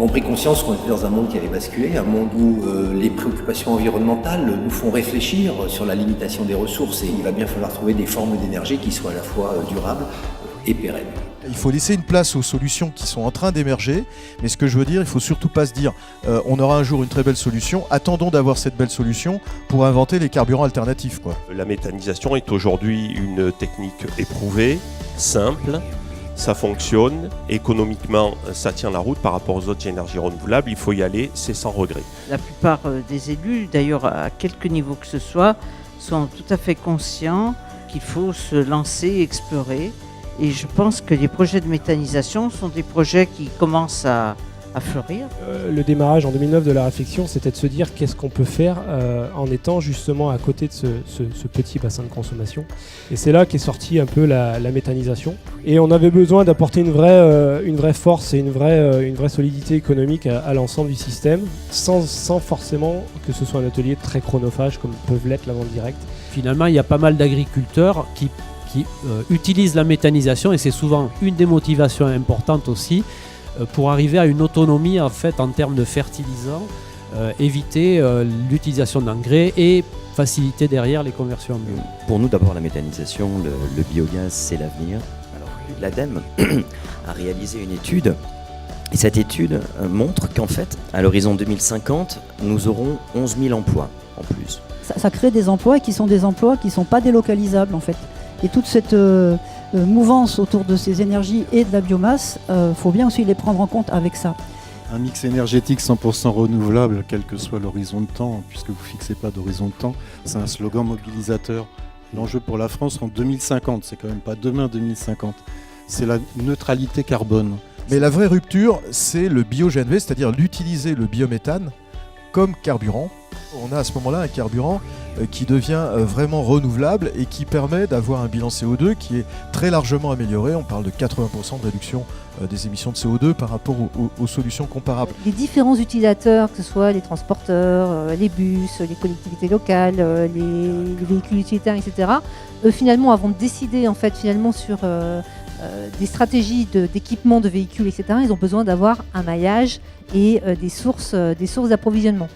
avons pris conscience qu'on était dans un monde qui avait basculé, un monde où les préoccupations environnementales nous font réfléchir sur la limitation des ressources et il va bien falloir trouver des formes d'énergie qui soient à la fois durables et pérennes. Il faut laisser une place aux solutions qui sont en train d'émerger, mais ce que je veux dire, il ne faut surtout pas se dire on aura un jour une très belle solution, attendons d'avoir cette belle solution pour inventer les carburants alternatifs, quoi. La méthanisation est aujourd'hui une technique éprouvée, simple, ça fonctionne, économiquement ça tient la route par rapport aux autres énergies renouvelables, il faut y aller, c'est sans regret. La plupart des élus, d'ailleurs à quelque niveau que ce soit, sont tout à fait conscients qu'il faut se lancer, explorer. Et je pense que les projets de méthanisation sont des projets qui commencent à fleurir. Le démarrage en 2009 de la réflexion, c'était de se dire qu'est-ce qu'on peut faire en étant justement à côté de ce petit bassin de consommation. Et c'est là qu'est sortie un peu la méthanisation. Et on avait besoin d'apporter une vraie force et une vraie solidité économique à l'ensemble du système, sans forcément que ce soit un atelier très chronophage comme peuvent l'être la vente directe. Finalement, il y a pas mal d'agriculteurs qui utilisent la méthanisation et c'est souvent une des motivations importantes aussi pour arriver à une autonomie en fait en termes de fertilisants, éviter l'utilisation d'engrais et faciliter derrière les conversions en bio. Pour nous d'abord la méthanisation, le biogaz c'est l'avenir. Alors l'ADEME a réalisé une étude et cette étude montre qu'en fait à l'horizon 2050 nous aurons 11 000 emplois en plus. Ça crée des emplois qui sont pas délocalisables en fait. Et toute cette mouvance autour de ces énergies et de la biomasse, faut bien aussi les prendre en compte avec ça. Un mix énergétique 100% renouvelable, quel que soit l'horizon de temps, puisque vous ne fixez pas d'horizon de temps, c'est un slogan mobilisateur. L'enjeu pour la France en 2050, c'est quand même pas demain 2050, c'est la neutralité carbone. Mais la vraie rupture, c'est le bio-GNV, c'est-à-dire l'utiliser le biométhane comme carburant. On a à ce moment-là un carburant qui devient vraiment renouvelable et qui permet d'avoir un bilan CO2 qui est très largement amélioré. On parle de 80% de réduction des émissions de CO2 par rapport aux solutions comparables. Les différents utilisateurs, que ce soit les transporteurs, les bus, les collectivités locales, les véhicules utilitaires, etc., eux finalement avons décidé en fait, finalement, sur des stratégies d'équipement de véhicules, etc. Ils ont besoin d'avoir un maillage et des sources d'approvisionnement.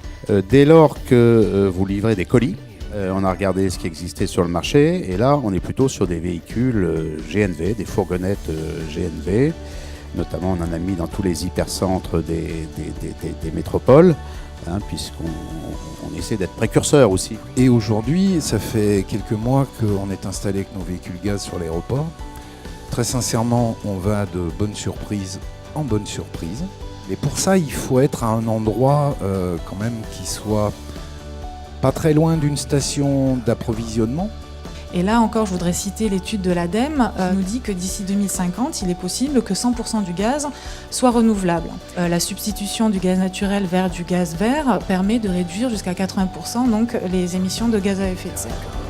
Dès lors que vous livrez des colis, on a regardé ce qui existait sur le marché et là on est plutôt sur des véhicules GNV, des fourgonnettes GNV. Notamment on en a mis dans tous les hypercentres des métropoles, puisqu'on essaie d'être précurseur aussi. Et aujourd'hui, ça fait quelques mois qu'on est installé avec nos véhicules gaz sur l'aéroport. Très sincèrement, on va de bonne surprise en bonne surprise. Mais pour ça, il faut être à un endroit quand même qui soit pas très loin d'une station d'approvisionnement. Et là encore, je voudrais citer l'étude de l'ADEME qui nous dit que d'ici 2050, il est possible que 100% du gaz soit renouvelable. La substitution du gaz naturel vers du gaz vert permet de réduire jusqu'à 80% donc les émissions de gaz à effet de serre.